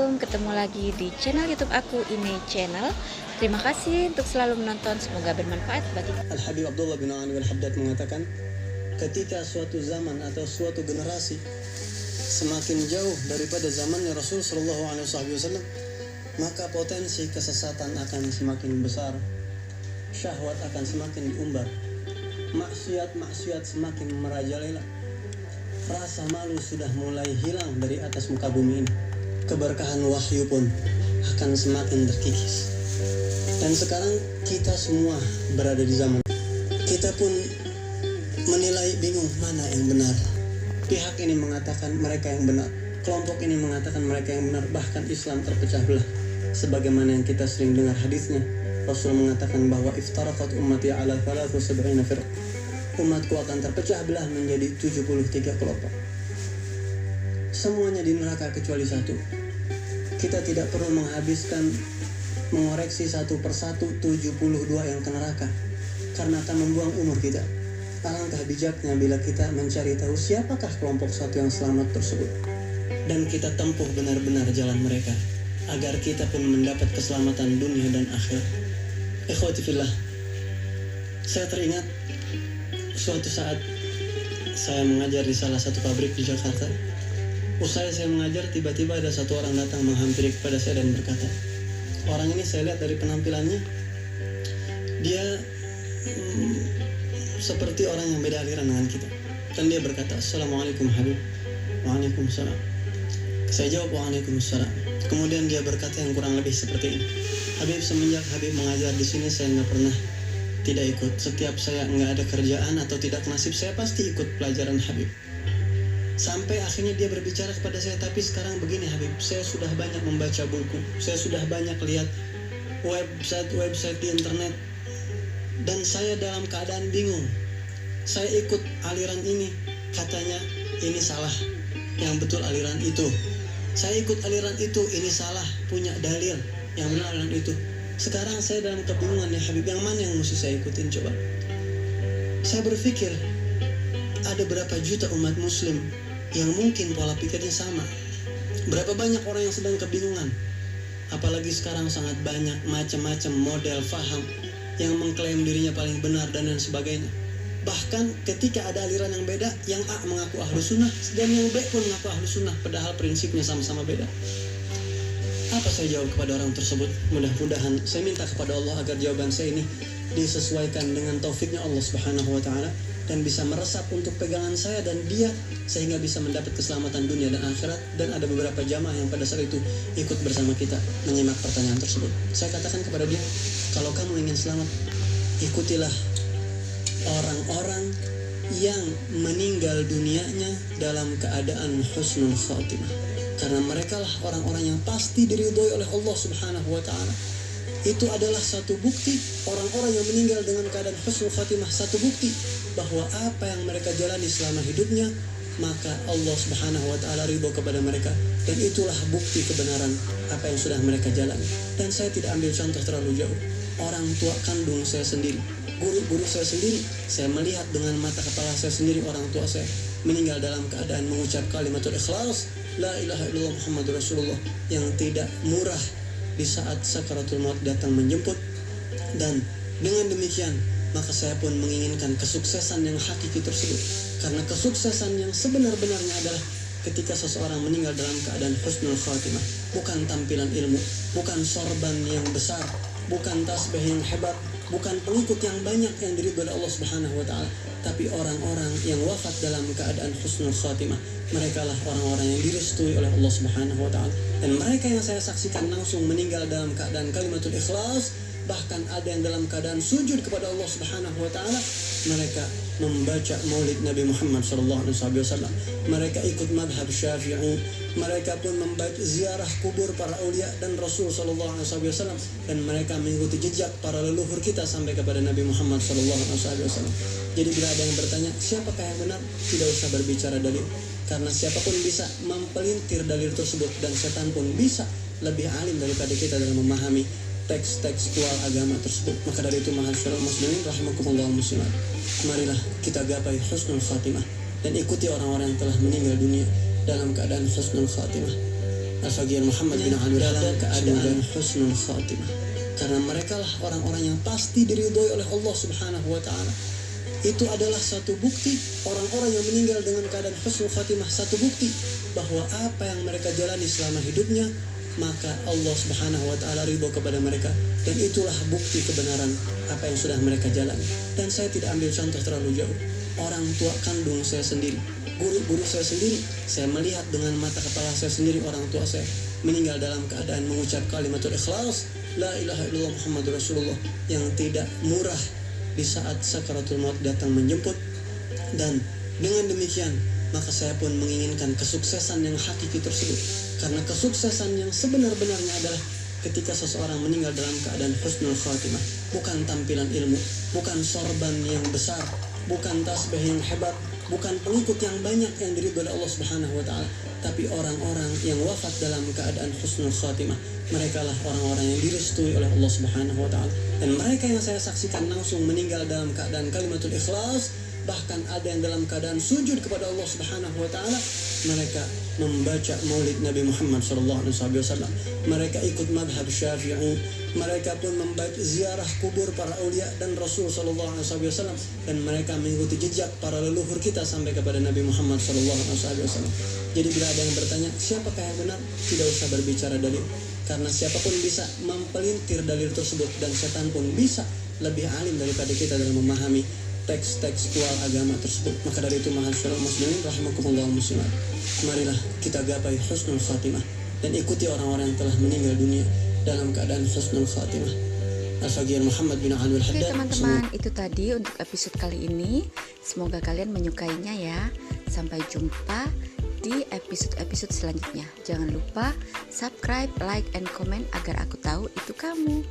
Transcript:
Assalamualaikum, ketemu lagi di channel YouTube aku, ini channel. Terima kasih untuk selalu menonton, semoga bermanfaat bagi Al-Habib Abdullah bin Ali Al-Haddad mengatakan, ketika suatu zaman atau suatu generasi semakin jauh daripada zamannya Rasul Shallallahu Alaihi Wasallam, maka potensi kesesatan akan semakin besar, syahwat akan semakin diumbar, maksiat semakin merajalela, rasa malu sudah mulai hilang dari atas muka bumi ini, keberkahan wahyu pun akan semakin terkikis. Dan sekarang kita semua berada di zaman, kita pun menilai bingung mana yang benar. Pihak ini mengatakan mereka yang benar, kelompok ini mengatakan mereka yang benar, bahkan Islam terpecah belah. Sebagaimana yang kita sering dengar hadisnya, Rasul mengatakan bahwa iftaraqat ummati ala 73 firq. Umatku akan terpecah belah menjadi 73 kelompok. Semuanya di neraka kecuali satu. Kita tidak perlu mengoreksi satu persatu 72 yang ke neraka, karena akan membuang umur kita. Alangkah bijaknya bila kita mencari tahu siapakah kelompok satu yang selamat tersebut, dan kita tempuh benar-benar jalan mereka, agar kita pun mendapat keselamatan dunia dan akhirat. Ikhwati fillah, saya teringat suatu saat saya mengajar di salah satu pabrik di Jakarta. Usai saya mengajar, tiba-tiba ada satu orang datang menghampiri kepada saya dan berkata, orang ini saya lihat dari penampilannya, dia seperti orang yang beda aliran dengan kita. Dan dia berkata, Assalamualaikum Habib. Waalaikumsalam. Saya jawab, Waalaikumsalam. Kemudian dia berkata yang kurang lebih seperti ini, Habib, semenjak Habib mengajar di sini saya nggak pernah tidak ikut. Setiap saya nggak ada kerjaan atau tidak nasib, saya pasti ikut pelajaran Habib. Sampai akhirnya dia berbicara kepada saya, tapi sekarang begini Habib, saya sudah banyak membaca buku, saya sudah banyak lihat website di internet, dan saya dalam keadaan bingung. Saya ikut aliran ini, katanya ini salah, yang betul aliran itu. Saya ikut aliran itu, ini salah, punya dalil, yang benar aliran itu. Sekarang saya dalam kebingungan ya Habib, yang mana yang mesti saya ikutin coba? Saya berpikir, ada berapa juta umat muslim yang mungkin pola pikirnya sama. Berapa banyak orang yang sedang kebingungan. Apalagi sekarang sangat banyak macam-macam model faham yang mengklaim dirinya paling benar dan lain sebagainya. Bahkan ketika ada aliran yang beda, yang A mengaku ahlu sunnah dan yang B pun mengaku ahlu sunnah, padahal prinsipnya sama-sama beda. Apa saya jawab kepada orang tersebut? Mudah-mudahan saya minta kepada Allah agar jawaban saya ini disesuaikan dengan taufiknya Allah Subhanahu wa Ta'ala, dan bisa meresap untuk pegangan saya dan dia, sehingga bisa mendapat keselamatan dunia dan akhirat. Dan ada beberapa jamaah yang pada saat itu ikut bersama kita menyimak pertanyaan tersebut. Saya katakan kepada dia, kalau kamu ingin selamat, ikutilah orang-orang yang meninggal dunianya dalam keadaan husnul khatimah, karena mereka lah orang-orang yang pasti diridhoi oleh Allah Subhanahu wa Ta'ala. Itu adalah satu bukti, orang-orang yang meninggal dengan keadaan husnul khatimah, satu bukti bahwa apa yang mereka jalani selama hidupnya, maka Allah Subhanahu wa Ta'ala ridho kepada mereka, dan itulah bukti kebenaran apa yang sudah mereka jalani. Dan saya tidak ambil contoh terlalu jauh, orang tua kandung saya sendiri, guru-guru saya sendiri, saya melihat dengan mata kepala saya sendiri orang tua saya meninggal dalam keadaan mengucap kalimatul ikhlas, la ilaha illallah Muhammadur Rasulullah, yang tidak murah di saat sakaratul maut datang menjemput. Dan dengan demikian maka saya pun menginginkan kesuksesan yang hakiki tersebut, karena kesuksesan yang sebenar-benarnya adalah ketika seseorang meninggal dalam keadaan husnul khatimah, bukan tampilan ilmu, bukan sorban yang besar, bukan tasbih yang hebat, bukan pengikut yang banyak yang diridhoi oleh Allah Subhanahu wa Ta'ala, tapi orang-orang yang wafat dalam keadaan husnul khatimah. Mereka lah orang-orang yang direstui oleh Allah Subhanahu wa Ta'ala, dan mereka yang saya saksikan langsung meninggal dalam keadaan kalimatul ikhlas, bahkan ada yang dalam keadaan sujud kepada Allah Subhanahu wa Ta'ala. Mereka membaca maulid Nabi Muhammad SAW, mereka ikut madhab Syafi'i, mereka pun membaca ziarah kubur para aulia dan Rasul SAW, dan mereka mengikuti jejak para leluhur kita sampai kepada Nabi Muhammad SAW. Jadi bila ada yang bertanya siapakah yang benar, tidak usah berbicara dalil, karena siapapun bisa mempelintir dalil tersebut, dan setan pun bisa lebih alim daripada kita dalam memahami teks tekstual agama tersebut. Maka dari itu, mahasiswa muslimin rahimakumullah muslimat, marilah kita gapai husnul khatimah dan ikuti orang-orang yang telah meninggal dunia dalam keadaan husnul khatimah. Al-Faqih Muhammad bin Abdul dalam keadaan husnul khatimah, karena mereka lah orang-orang yang pasti diridhoi oleh Allah Subhanahu wa taala. Itu adalah satu bukti orang-orang yang meninggal dengan keadaan husnul khatimah, satu bukti bahwa apa yang mereka jalani selama hidupnya, maka Allah Subhanahu wa taala ridho kepada mereka, dan itulah bukti kebenaran apa yang sudah mereka jalani. Dan saya tidak ambil contoh terlalu jauh. Orang tua kandung saya sendiri, guru-guru saya sendiri, saya melihat dengan mata kepala saya sendiri orang tua saya meninggal dalam keadaan mengucap kalimatul ikhlas, la ilaha illallah Muhammadur Rasulullah, yang tidak murah di saat sakaratul maut datang menjemput. Dan dengan demikian maka saya pun menginginkan kesuksesan yang hakiki tersebut, karena kesuksesan yang sebenar-benarnya adalah ketika seseorang meninggal dalam keadaan husnul khatimah, bukan tampilan ilmu, bukan sorban yang besar, bukan tasbih yang hebat, bukan pengikut yang banyak yang diridhoi oleh Allah Subhanahu wa taala, tapi orang-orang yang wafat dalam keadaan husnul khatimah. Mereka lah orang-orang yang direstui oleh Allah Subhanahu wa taala, dan mereka yang saya saksikan langsung meninggal dalam keadaan kalimatul ikhlas, bahkan ada yang dalam keadaan sujud kepada Allah Subhanahu wa taala. Mereka membaca maulid Nabi Muhammad SAW. Mereka ikut madhab Syafi'i. Mereka pun membaca ziarah kubur para aulia dan Rasul SAW. Dan mereka mengikuti jejak para leluhur kita sampai kepada Nabi Muhammad SAW. Jadi bila ada yang bertanya siapakah yang benar, tidak usah berbicara dalil, karena siapapun bisa mempelintir dalil tersebut, dan setan pun bisa lebih alim daripada kita dalam memahami teks tekstual agama tersebut. Maka dari itu, ma'asyiral muslimin rahimakumullah muslimat, marilah kita gapai husnul khatimah dan ikuti orang-orang yang telah meninggal dunia dalam keadaan husnul khatimah. Al-Faqih Muhammad bin Abdul Oke teman-teman, itu tadi untuk episode kali ini. Semoga kalian menyukainya ya. Sampai jumpa di episode-episode selanjutnya. Jangan lupa subscribe, like, and comment agar aku tahu itu kamu.